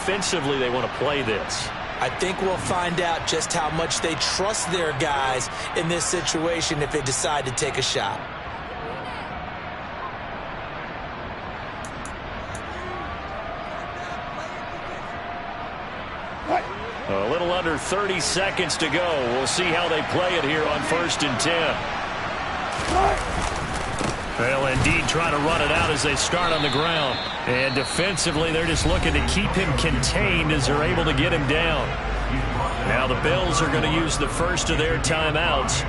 offensively they want to play this? I think we'll find out just how much they trust their guys in this situation if they decide to take a shot. A little under 30 seconds to go. We'll see how they play it here on 1st and 10. They'll indeed try to run it out as they start on the ground. And defensively, they're just looking to keep him contained as they're able to get him down. Now the Bills are going to use the first of their timeouts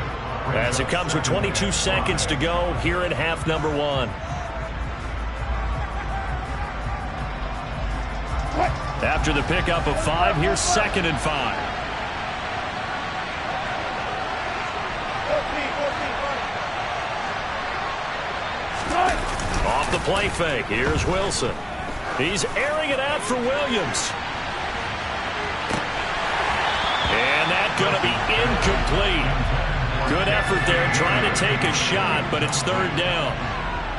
as it comes with 22 seconds to go here in half number 1. After the pickup of 5, here's 2nd and 5. Off the play fake, here's Wilson. He's airing it out for Williams. And that's going to be incomplete. Good effort there trying to take a shot, but it's 3rd down.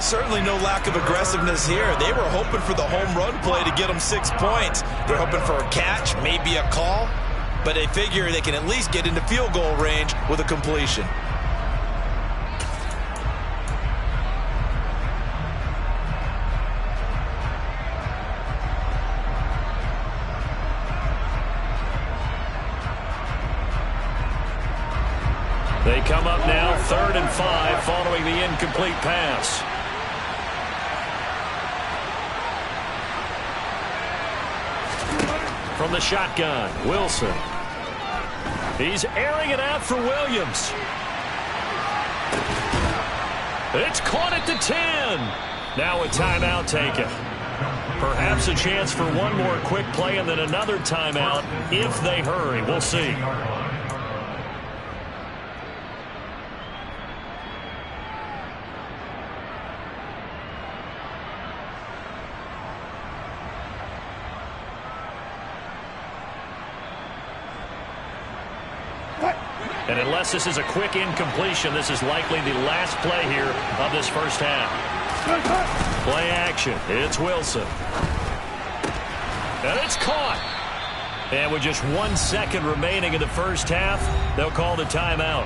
Certainly no lack of aggressiveness here. They were hoping for the home run play to get them 6 points. They're hoping for a catch, maybe a call, but they figure they can at least get into field goal range with a completion. They come up now 3rd and 5 following the incomplete pass. From the shotgun, Wilson. He's airing it out for Williams. It's caught at the 10. Now a timeout taken. Perhaps a chance for one more quick play and then another timeout if they hurry. We'll see. And unless this is a quick incompletion, this is likely the last play here of this first half. Play action. It's Wilson. And it's caught. And with just 1 second remaining in the first half, they'll call the timeout.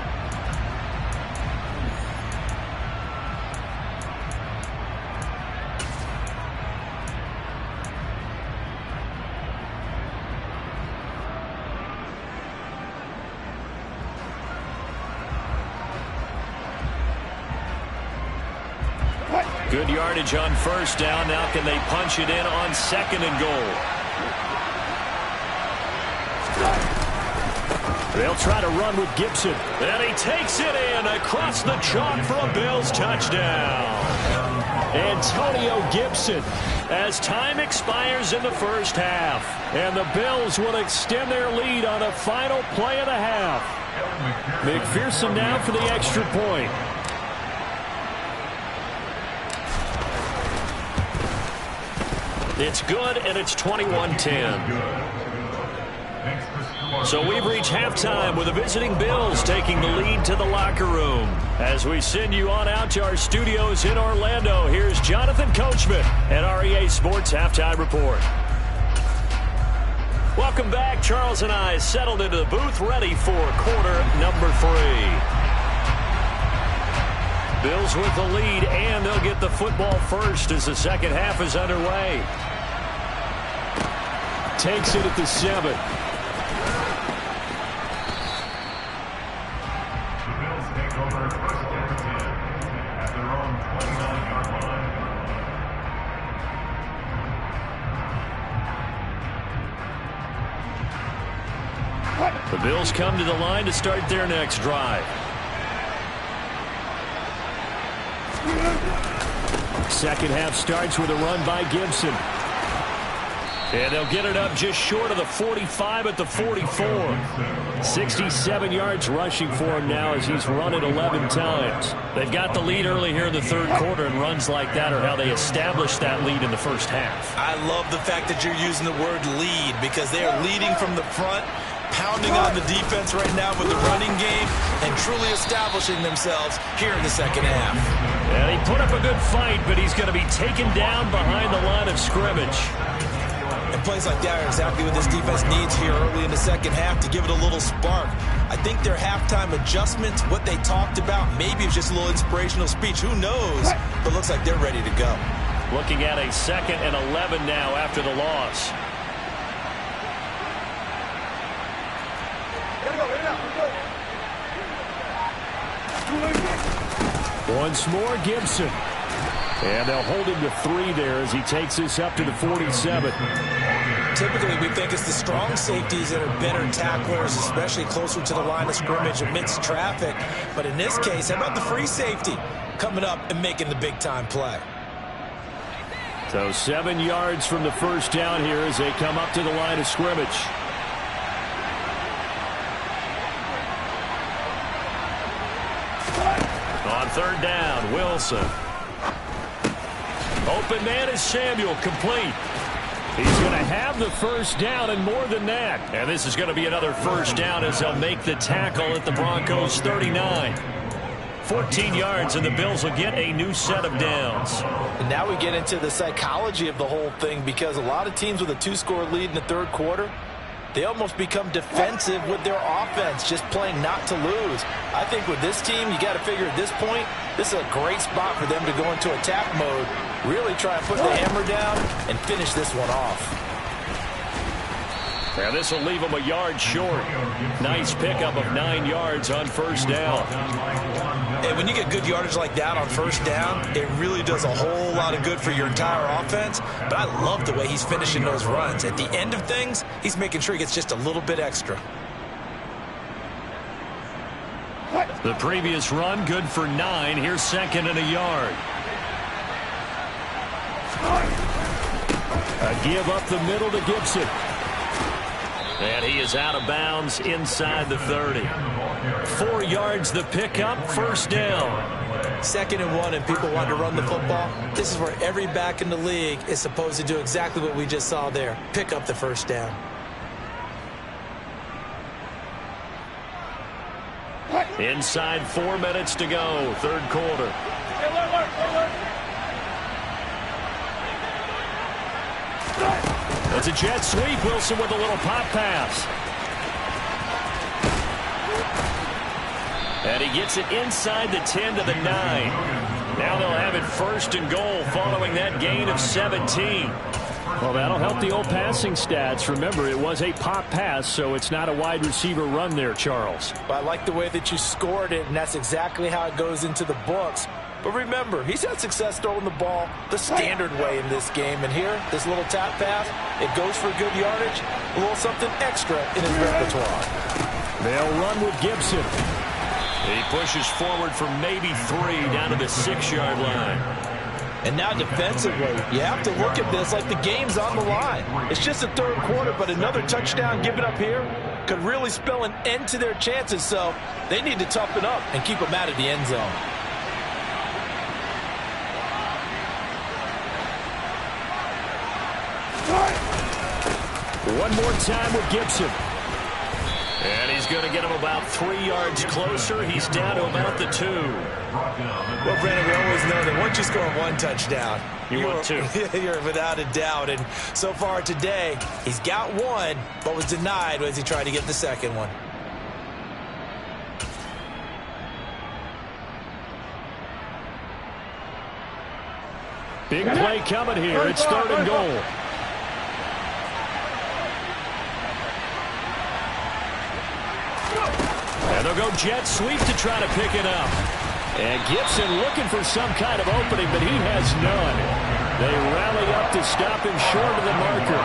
Good yardage on 1st down. Now can they punch it in on 2nd and goal? They'll try to run with Gibson. And he takes it in across the chalk for a Bills touchdown. Antonio Gibson as time expires in the first half. And the Bills will extend their lead on a final play of the half. McPherson now for the extra point. It's good, and it's 21-10. So we've reached halftime with the visiting Bills taking the lead to the locker room. As we send you on out to our studios in Orlando, here's Jonathan Coachman at REA Sports Halftime Report. Welcome back. Charles and I settled into the booth ready for quarter number 3. Bills with the lead, and they'll get the football first as the second half is underway. Takes it at the 7. The Bills take over 1st and 10 at their own 29-yard line. The Bills come to the line to start their next drive. Second half starts with a run by Gibson. And they'll get it up just short of the 45 at the 44. 67 yards rushing for him now as he's run it 11 times. They've got the lead early here in the 3rd quarter, and runs like that are how they established that lead in the first half. I love the fact that you're using the word lead because they are leading from the front, pounding on the defense right now with the running game, and truly establishing themselves here in the second half. And he put up a good fight, but he's going to be taken down behind the line of scrimmage. And plays like that are exactly what this defense needs here early in the second half to give it a little spark. I think their halftime adjustments, what they talked about, maybe it was just a little inspirational speech. Who knows? But looks like they're ready to go. Looking at a 2nd and 11 now after the loss. Once more, Gibson. And they'll hold him to 3 there as he takes this up to the 47. Typically, we think it's the strong safeties that are better tacklers, especially closer to the line of scrimmage amidst traffic. But in this case, how about the free safety coming up and making the big-time play? So 7 yards from the first down here as they come up to the line of scrimmage. On 3rd down, Wilson. Open man is Samuel, complete. He's going to have the first down and more than that. And this is going to be another first down as they'll make the tackle at the Broncos 39. 14 yards, and the Bills will get a new set of downs. And now we get into the psychology of the whole thing, because a lot of teams with a 2-score lead in the 3rd quarter, they almost become defensive with their offense, just playing not to lose. I think with this team, you got to figure at this point, this is a great spot for them to go into attack mode, really try and put the hammer down and finish this one off. Now this will leave them a yard short. Nice pickup of 9 yards on first down. And when you get good yardage like that on first down, it really does a whole lot of good for your entire offense. But I love the way he's finishing those runs. At the end of things, he's making sure he gets just a little bit extra. The previous run, good for 9. Here's 2nd and a yard. A give up the middle to Gibson. And he is out of bounds inside the 30. 4 yards the pickup, first down. 2nd and 1, and people want to run the football. This is where every back in the league is supposed to do exactly what we just saw there. Pick up the first down. Inside 4 minutes to go, 3rd quarter. It's a jet sweep. Wilson with a little pop pass. And he gets it inside the 10 to the 9. Now they'll have it 1st and goal following that gain of 17. Well, that'll help the old passing stats. Remember, it was a pop pass, so it's not a wide receiver run there, Charles. But I like the way that you scored it, and that's exactly how it goes into the books. But remember, he's had success throwing the ball the standard way in this game. And here, this little tap pass, it goes for good yardage, a little something extra in his repertoire. They'll run with Gibson. He pushes forward for maybe 3 down to the 6-yard line. And now defensively, you have to look at this like the game's on the line. It's just the 3rd quarter, but another touchdown given up here could really spell an end to their chances. So they need to toughen up and keep them out of the end zone. One more time with Gibson. And he's going to get him about 3 yards closer. He's down to about the 2. Well, Brandon, we always know that once you score 1 touchdown, you want 2. You're without a doubt. And so far today, he's got 1, but was denied as he tried to get the 2nd one. Big play coming here. It's 3rd and goal. And they'll go jet sweep to try to pick it up. And Gibson looking for some kind of opening, but he has none. They rally up to stop him short of the marker.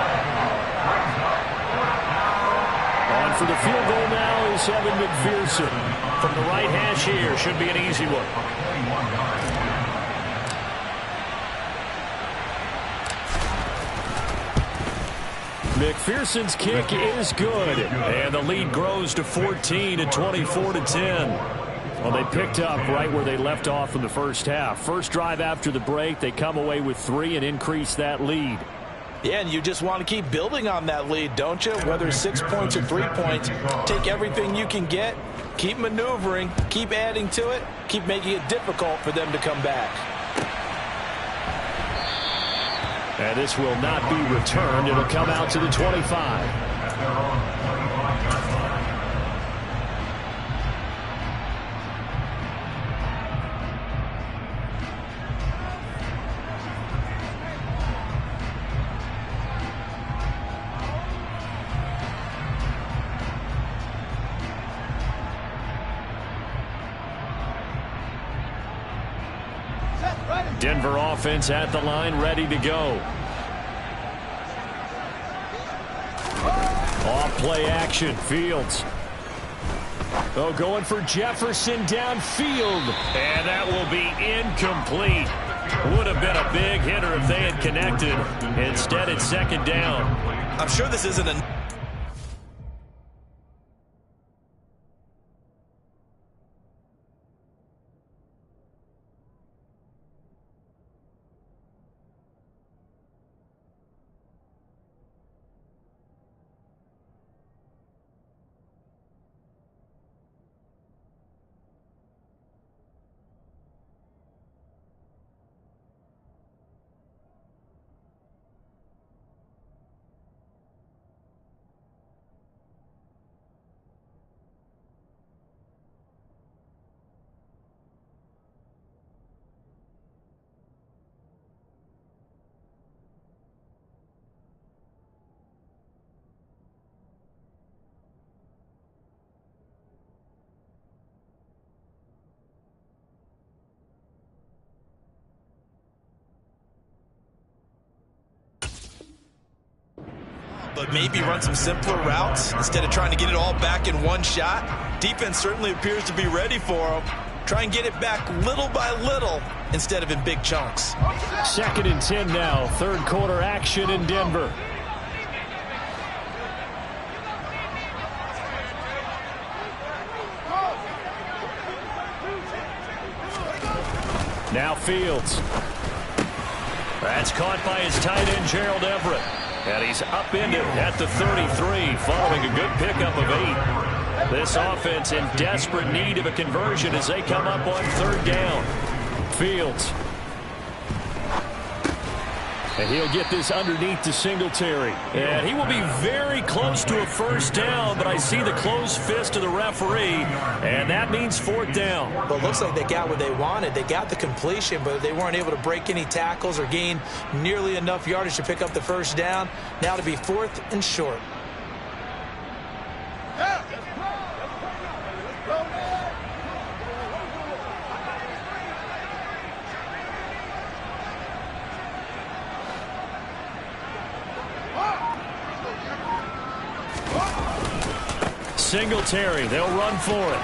On for the field goal now is Evan McPherson. From the right hash here, should be an easy one. McPherson's kick is good, and the lead grows to 14 and 24-10. Well, they picked up right where they left off in the first half. First drive after the break, they come away with 3 and increase that lead. Yeah, and you just want to keep building on that lead, don't you? Whether it's 6 points or 3 points, take everything you can get, keep maneuvering, keep adding to it, keep making it difficult for them to come back. And this will not be returned. It'll come out to the 25. At their own 25-yard line. Denver offense at the line, ready to go. Off play action, Fields. Oh, going for Jefferson downfield. And that will be incomplete. Would have been a big hitter if they had connected. Instead, it's second down. I'm sure this isn't a... But maybe run some simpler routes instead of trying to get it all back in one shot. Defense certainly appears to be ready for them. Try and get it back little by little instead of in big chunks. 2nd and 10 now. Third quarter action in Denver. Now Fields. That's caught by his tight end, Gerald Everett. And he's upended at the 33, following a good pickup of 8. This offense in desperate need of a conversion as they come up on 3rd down. Fields. And he'll get this underneath to Singletary. And he will be very close to a first down, but I see the closed fist of the referee, and that means 4th down. Well, it looks like they got what they wanted. They got the completion, but they weren't able to break any tackles or gain nearly enough yardage to pick up the first down. Now to be 4th and short. Singletary, they'll run for it.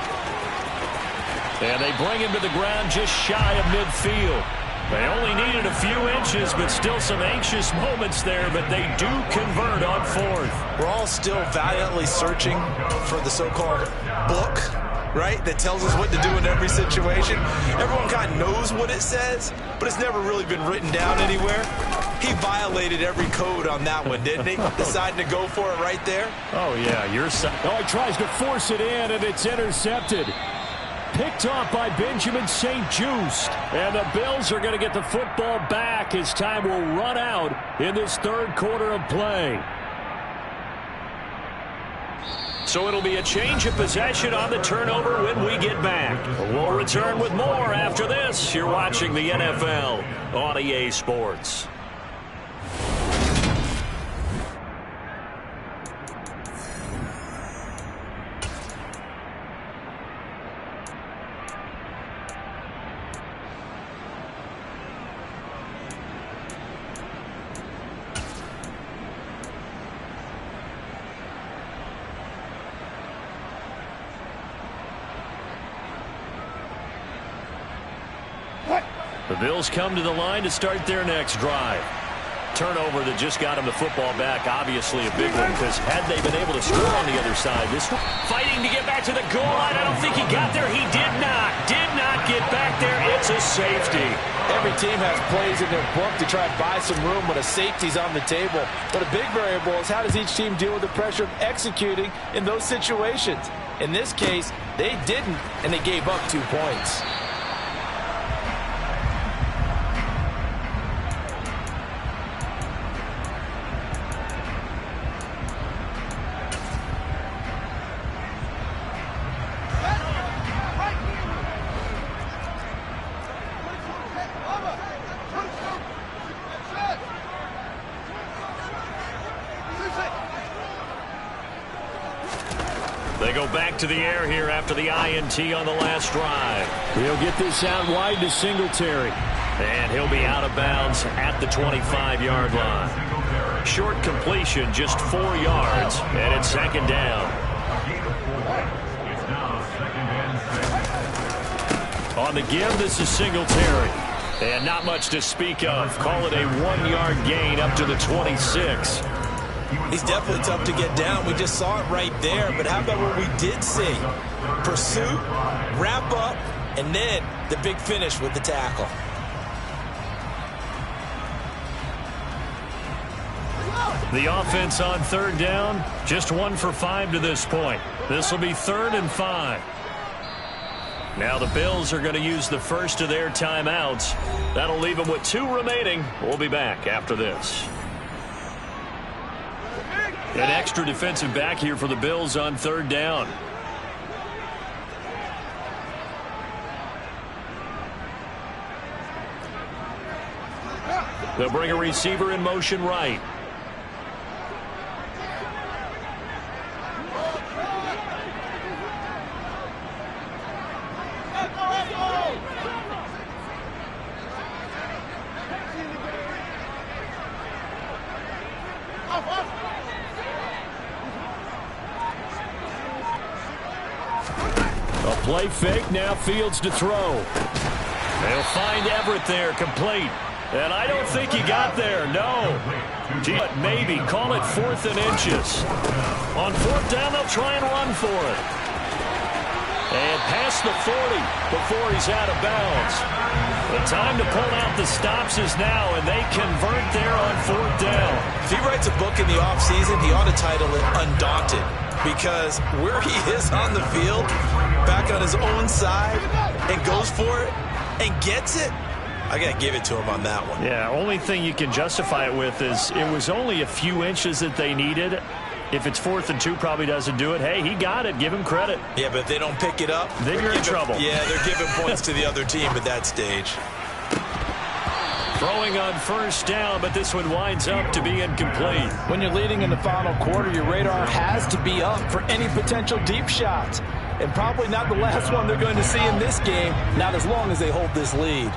And they bring him to the ground just shy of midfield. They only needed a few inches, but still some anxious moments there, but they do convert on 4th. We're all still valiantly searching for the so-called book, right, that tells us what to do in every situation. Everyone kind of knows what it says, but it's never really been written down anywhere. He violated every code on that one, didn't he? Deciding to go for it right there. Oh, yeah, he tries to force it in, and it's intercepted. Picked off by Benjamin St-Juste. And the Bills are going to get the football back as time will run out in this 3rd quarter of play. So it'll be a change of possession on the turnover when we get back. We'll return with more after this. You're watching the NFL on EA Sports. The Bills come to the line to start their next drive. Turnover that just got him the football back, obviously a big one, because had they been able to score on the other side, this fighting to get back to the goal line. I don't think he got there. He did not get back there. It's a safety. Every team has plays in their book to try and buy some room when a safety's on the table. But a big variable is how does each team deal with the pressure of executing in those situations. In this case, they didn't, and they gave up 2 points. They go back to the air here after the INT on the last drive. He'll get this out wide to Singletary. And he'll be out of bounds at the 25-yard line. Short completion, just 4 yards, and it's second down. On the give, this is Singletary. And not much to speak of. Call it a 1-yard gain up to the 26. He's definitely tough to get down. We just saw it right there. But how about what we did see? Pursuit, wrap up, and then the big finish with the tackle. The offense on third down, just 1 for 5 to this point. This will be 3rd and 5. Now the Bills are going to use the first of their timeouts. That'll leave them with 2 remaining. We'll be back after this. An extra defensive back here for the Bills on third down. They'll bring a receiver in motion right. Play fake, now Fields to throw. They'll find Everett there, complete. And I don't think he got there, no. But maybe, call it 4th and inches. On 4th down, they'll try and run for it. And past the 40 before he's out of bounds. The time to pull out the stops is now, and they convert there on 4th down. If he writes a book in the offseason, he ought to title it Undaunted. Because where he is on the field, back on his own side, and goes for it, and gets it, I got to give it to him on that one. Yeah, only thing you can justify it with is it was only a few inches that they needed. If it's 4th and 2, probably doesn't do it. Hey, he got it. Give him credit. Yeah, but if they don't pick it up, then you're in trouble. Yeah, they're giving points to the other team at that stage. Throwing on first down, but this one winds up to be incomplete. When you're leading in the final quarter, your radar has to be up for any potential deep shots. And probably not the last one they're going to see in this game, not as long as they hold this lead.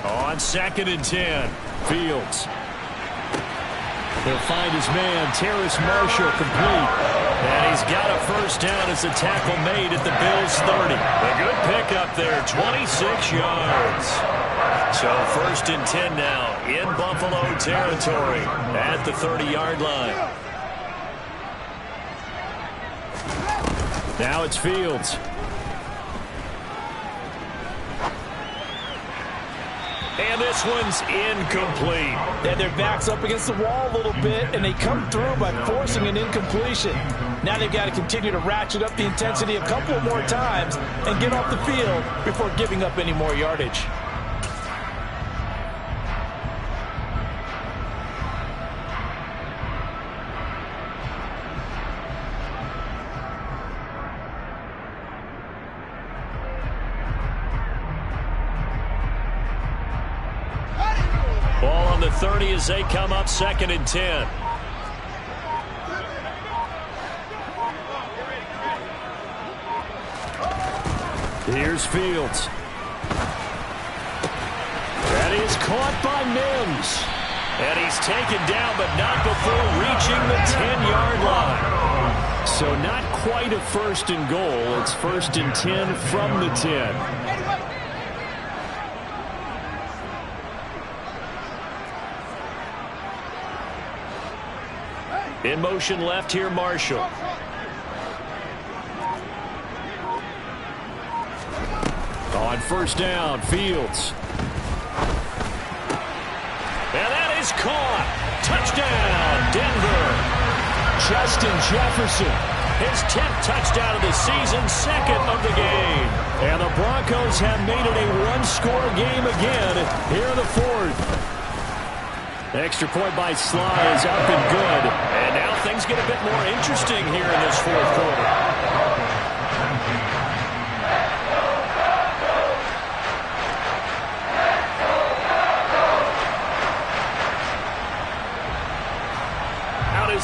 On 2nd and 10, Fields. He'll find his man, Terrace Marshall, complete. And he's got a first down as the tackle made at the Bills' 30. A good pickup there, 26 yards. So 1st and 10 now in Buffalo territory at the 30-yard line. Now it's Fields. And this one's incomplete. And their back's up against the wall a little bit, and they come through by forcing an incompletion. Now they've got to continue to ratchet up the intensity a couple more times and get off the field before giving up any more yardage. Ball on the 30 as they come up 2nd and 10. Here's Fields. That is caught by Mims. And he's taken down, but not before reaching the 10-yard line. So not quite a 1st and goal. It's 1st and 10 from the 10. In motion left here, Marshall. On 1st down, Fields. And that is caught. Touchdown, Denver. Justin Jefferson, his 10th touchdown of the season, 2nd of the game. And the Broncos have made it a one-score game again here in the 4th. Extra point by Sly is up and good. And now things get a bit more interesting here in this 4th quarter.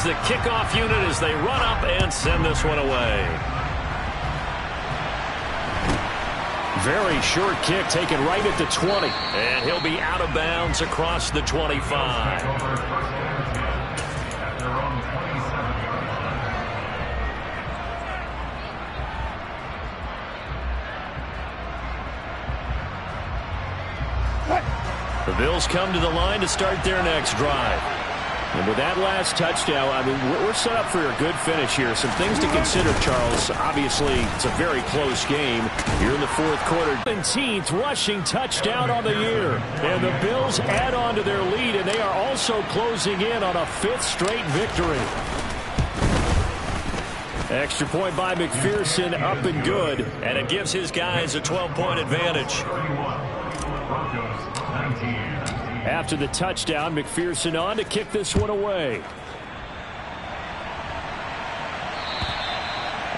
is the kickoff unit as they run up and send this one away. Very short kick taken right at the 20. And he'll be out of bounds across the 25. The Bills come to the line to start their next drive. And with that last touchdown, I mean, we're set up for a good finish here. Some things to consider, Charles. Obviously, it's a very close game. You're in the fourth quarter. 17th rushing touchdown on the year. And the Bills add on to their lead, and they are also closing in on a 5th straight victory. Extra point by McPherson, up and good. And it gives his guys a 12-point advantage. After the touchdown, McPherson on to kick this one away.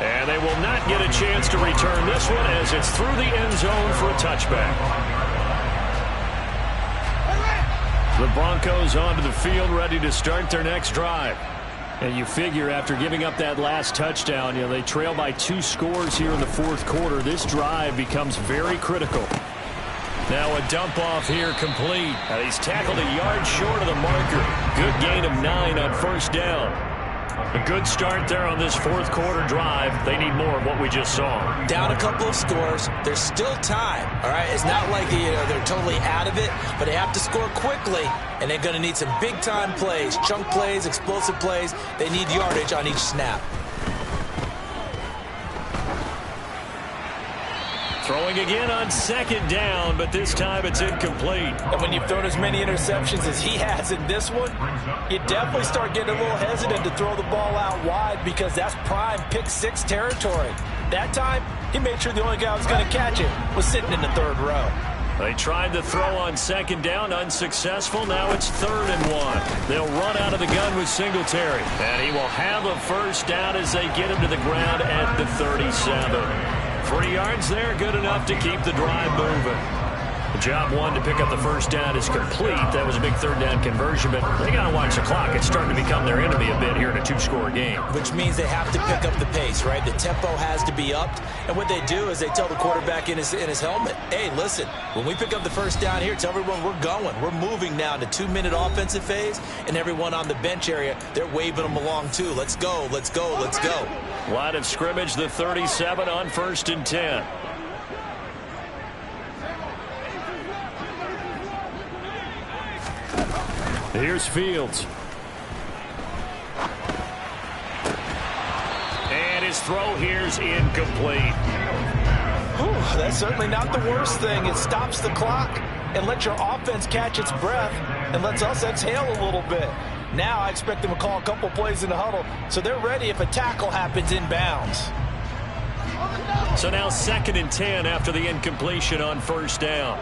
And they will not get a chance to return this one as it's through the end zone for a touchback. The Broncos onto the field ready to start their next drive. And you figure after giving up that last touchdown, you know, they trail by 2 scores here in the fourth quarter. This drive becomes very critical. Now a dump off here complete. He's tackled a yard short of the marker. Good gain of 9 on first down. A good start there on this fourth quarter drive. They need more of what we just saw. Down a couple of scores. There's still time. All right, it's not like they're totally out of it, but they have to score quickly, and they're going to need some big-time plays, chunk plays, explosive plays. They need yardage on each snap. Throwing again on second down, but this time it's incomplete. And when you've thrown as many interceptions as he has in this one, you definitely start getting a little hesitant to throw the ball out wide because that's prime pick 6 territory. That time, he made sure the only guy who was going to catch it was sitting in the third row. They tried to throw on second down, unsuccessful. Now it's 3rd and 1. They'll run out of the gun with Singletary. And he will have a first down as they get him to the ground at the 37. 3 yards there, good enough to keep the drive moving. The job one to pick up the first down is complete. That was a big 3rd down conversion, but they got to watch the clock. It's starting to become their enemy a bit here in a 2-score game. Which means they have to pick up the pace, right? The tempo has to be upped, and what they do is they tell the quarterback in his helmet, hey, listen, when we pick up the first down here, tell everyone we're going. We're moving now to 2-minute offensive phase, and everyone on the bench area, they're waving them along too. Let's go, let's go, let's go. Line of scrimmage, the 37 on 1st and 10. Here's Fields. And his throw here's incomplete. Whew, that's certainly not the worst thing. It stops the clock and lets your offense catch its breath and lets us exhale a little bit. Now I expect them to call a couple plays in the huddle so they're ready if a tackle happens inbounds. So now 2nd and 10 after the incompletion on first down.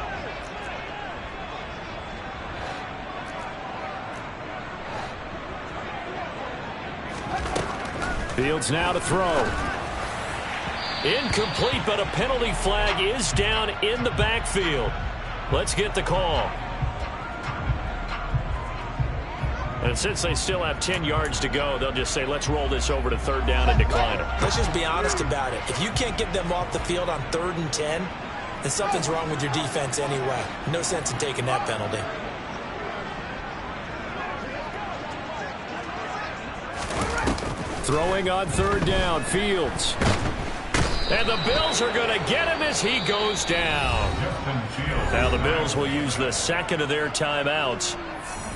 Fields now to throw. Incomplete, but a penalty flag is down in the backfield. Let's get the call. And since they still have 10 yards to go, they'll just say, let's roll this over to 3rd down and decline it. Let's just be honest about it. If you can't get them off the field on 3rd and 10, then something's wrong with your defense anyway. No sense in taking that penalty. Throwing on 3rd down, Fields. And the Bills are going to get him as he goes down. Now the Bills will use the 2nd of their timeouts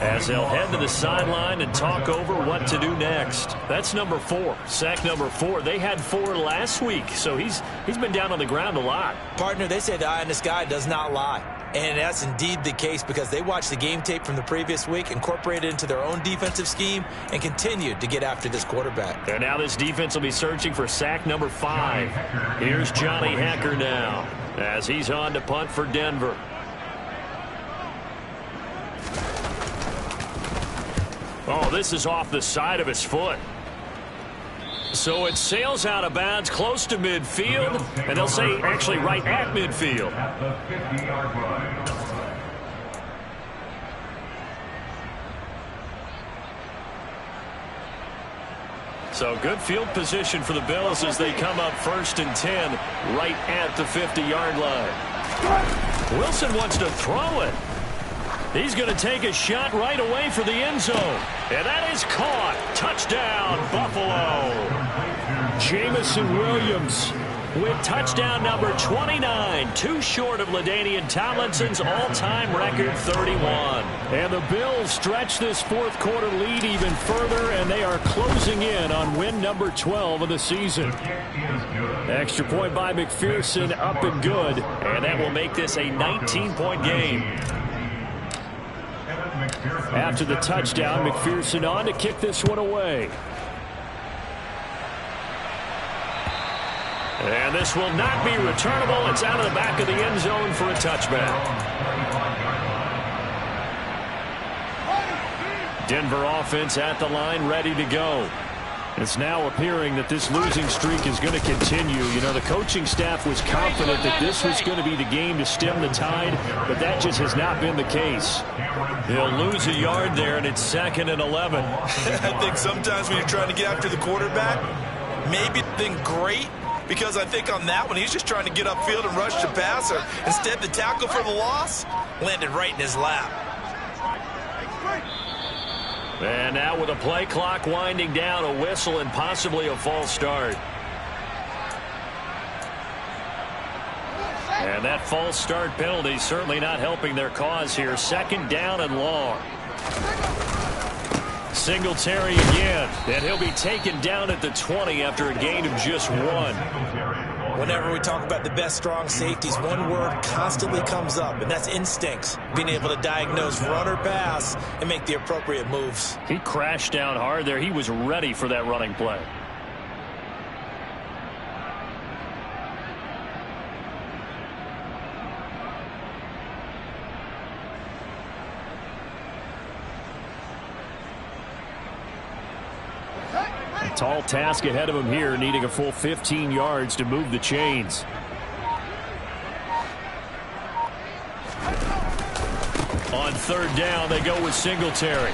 as they'll head to the sideline and talk over what to do next. That's number 4, sack number 4. They had 4 last week, so he's been down on the ground a lot. Partner, they say the eye in the sky does not lie. And that's indeed the case because they watched the game tape from the previous week, incorporated it into their own defensive scheme, and continued to get after this quarterback. And now this defense will be searching for sack number 5. Here's Johnny Hekker now as he's on to punt for Denver. Oh, this is off the side of his foot. So it sails out of bounds close to midfield, and they'll say actually right at midfield. At the 50-yard line. So good field position for the Bills as they come up 1st and 10 right at the 50-yard line. Wilson wants to throw it. He's going to take a shot right away for the end zone. And that is caught. Touchdown, Buffalo. Jamison Williams with touchdown number 29, too short of LaDainian Tomlinson's all-time record 31. And the Bills stretch this fourth quarter lead even further, and they are closing in on win number 12 of the season. Extra point by McPherson, up and good, and that will make this a 19-point game. After the touchdown, McPherson on to kick this one away. And this will not be returnable. It's out of the back of the end zone for a touchback. Denver offense at the line, ready to go. It's now appearing that this losing streak is going to continue. You know, the coaching staff was confident that this was going to be the game to stem the tide, but that just has not been the case. They'll lose a yard there, and it's 2nd and 11. I think sometimes when you're trying to get after the quarterback, maybe think great, because I think on that one, he's just trying to get upfield and rush the passer. Instead, the tackle for the loss landed right in his lap. And now with a play clock winding down, a whistle and possibly a false start. And that false start penalty certainly not helping their cause here. 2nd down and long. Singletary again, and he'll be taken down at the 20 after a gain of just 1. Whenever we talk about the best strong safeties, one word constantly comes up, and that's instincts. Being able to diagnose run or pass and make the appropriate moves. He crashed down hard there. He was ready for that running play. Tall task ahead of him here, needing a full 15 yards to move the chains. On 3rd down, they go with Singletary.